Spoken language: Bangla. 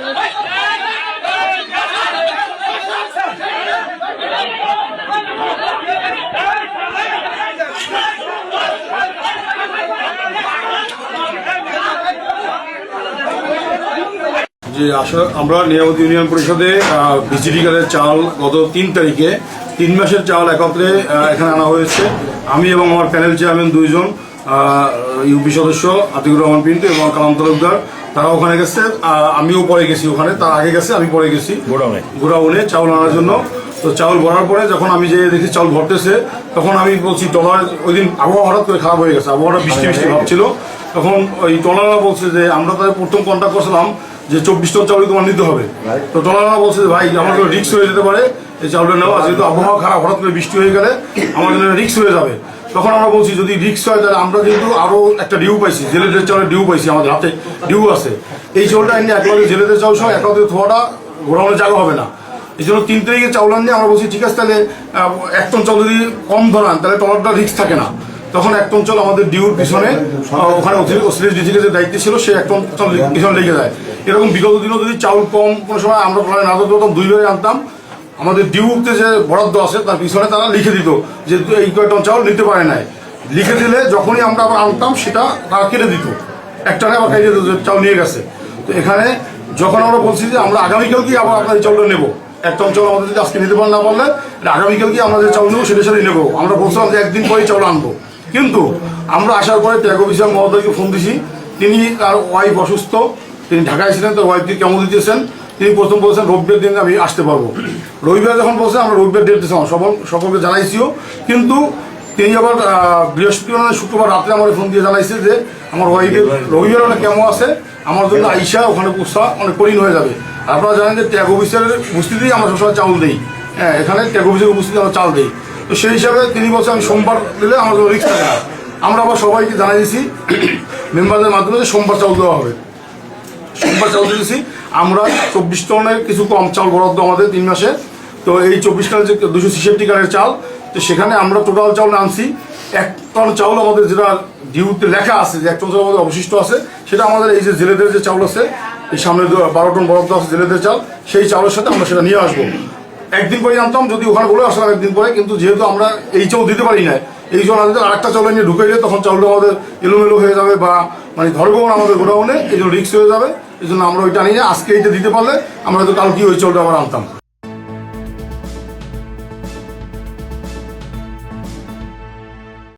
যে আসলে আমরা নিয়ামত ইউনিয়ন পরিষদে বিজিডি কার্ডের চাল গত 3 তারিখে 3 মাসের চাল একত্রে এখানে আনা হয়েছে। আমি এবং আমার প্যানেল চেয়ারম্যান 2 জন ইউপি সদস্য আতিকুর রহমান পিন্টু এবং কালাম তালুকদার, তারা ওখানে গেছে। আমিও পরে গেছি ওখানে, তার আগে গেছে, আমি পরে গেছি গোডাউনে চাউল আনার জন্য। তো চাউল ভরার পরে যখন আমি যে দেখি চাউল ভরতেছে, তখন আমি বলছি টলার, ওই দিন আবহাওয়া হঠাৎ করে খারাপ হয়ে গেছে, আবহাওয়াটা বৃষ্টি বৃষ্টি ভাব ছিল। তখন ওই টলাররা বলছে যে আমরা তাদের প্রথম কন্ট্যাক্ট করছিলাম যে 24 টন চাউল তোমার নিতে হবে। তো টলাররা বলছে যে ভাই আমার জন্য রিস্ক হয়ে যেতে পারে এই চাউলটা নেওয়া, যেহেতু আবহাওয়া খারাপ, হঠাৎ করে বৃষ্টি হয়ে গেলে আমার জন্য রিস্ক হয়ে যাবে। তখন আমরা বলছি যদি রিস্ক হয় তাহলে আমরা যেহেতু আরো একটা ডিউ পাইছি, জেলেদের চাউলের ডিউ পাইছি, আমাদের হাতে ডিউ আছে, এই চাউলটা এনে একলাগে জেলেদের চাউল সহ একলাগে ধোয়াটা ঘোরানোর জায়গা হবে না। এই জন্য 3 তারিখে চাউল আনলে আমরা বলছি ঠিক আছে, তাহলে 1 টন চাউল যদি কম ধরান তাহলে টলারটা রিস্ক থাকে না। তখন 1 টন চাল আমাদের ডিউর পিছনে ওখানে ডিজিকে যে দায়িত্ব ছিল সে 1 টন চাল পিছনে লেগে যায়। এরকম বিগত দিনও যদি চাউল কম কোনো সময় আমরা না ধরতাম, 2 ভাগে আনতাম, আমাদের ডিউতে যে বরাদ্দ আছে তার পিছনে তারা লিখে দিত যে এই কয় টন চাউল নিতে পারে নাই। লিখে দিলে যখনই আমরা আবার আনতাম সেটা তারা কেটে দিত, একটানে আবার খাইয়ে দিত চাউল নিয়ে গেছে। তো এখানে যখন আমরা বলছি যে আমরা আগামীকালকেই আবার আপনার এই চাউলটা নেবো, 1 টন চাউল আমাদের যদি আজকে নিতে পারেন না পারলে আগামীকালকে আমরা যে চাউল নেবো সেটার সাথে নেবো। আমরা বলছিলাম যে 1 দিন পরেই চাউল আনবো, কিন্তু আমরা আসার পরে ট্যাগ অফিসার মহোদয়কে ফোন দিছি, তিনি তার ওয়াইফ অসুস্থ, তিনি ঢাকায় ছিলেন, তার ওয়াইফকে কেমন দিতেছেন, তিনি প্রথম বলছেন রবিবার দিন আমি আসতে পারবো। রবিবার যখন বলছেন আমরা রবিবার ডেট দিয়েছিলাম, সকলকে জানাইছিও, কিন্তু তিনি আবার বৃহস্পতিবার শুক্রবার রাত্রে আমার ফোন দিয়ে জানাইছে যে আমার ওয়াইফের রবিবার অনেক কেমন আছে, আমার জন্য আইসা ওখানে পৌঁছা অনেক কঠিন হয়ে যাবে। আপনারা জানেন যে ট্যাগ অফিসারের উপস্থিতিতেই আমরা সবসময় চাউল দিই, হ্যাঁ এখানে ট্যাগ অফিসের উপস্থিতি আমরা চাল দিই। তো সেই হিসাবে তিনি বলছেন আমি সোমবার দিলে আমার জন্য রিস্ক থাকে না। আমরা আবার সবাইকে জানাই দিয়েছি মেম্বারদের মাধ্যমে যে সোমবার চাউল দেওয়া হবে। সোমবার চাউল দিয়েছি আমরা 24 টনের কিছু কম চাউল বরাদ্দ আমাদের 3 মাসে। তো এই 24 টনের যে 266 কার্ডের চাল, তো সেখানে আমরা টোটাল চাউল আনছি 1 টন চাউল আমাদের যেটা ডিউতে লেখা আছে যে 1 টন চাউল আমাদের অবশিষ্ট আছে, সেটা আমাদের এই যে জেলেদের যে চাউল আছে এই সামনে 12 টন বরাদ্দ আছে জেলেদের চাল, সেই চাউলের সাথে আমরা সেটা নিয়ে আসবো। 1 দিন পরে আনতাম যদি ওখানে বলে আসলাম 1 দিন পরে, কিন্তু যেহেতু আমরা এই চাউল দিতে পারি না, এই জন্য আমাদের আরেকটা চাউল নিয়ে ঢুকে গেলে তখন চাউলটা আমাদের এলোমেলো হয়ে যাবে বা মানে ধরবো না আমাদের গোডাউনে, এই জন্য রিস্ক হয়ে যাবে। এই জন্য আমরা ওইটা নিয়ে আজকে এইটা দিতে পারলে আমরা হয়তো কালকে ওই চাউলটা আবার আনতাম।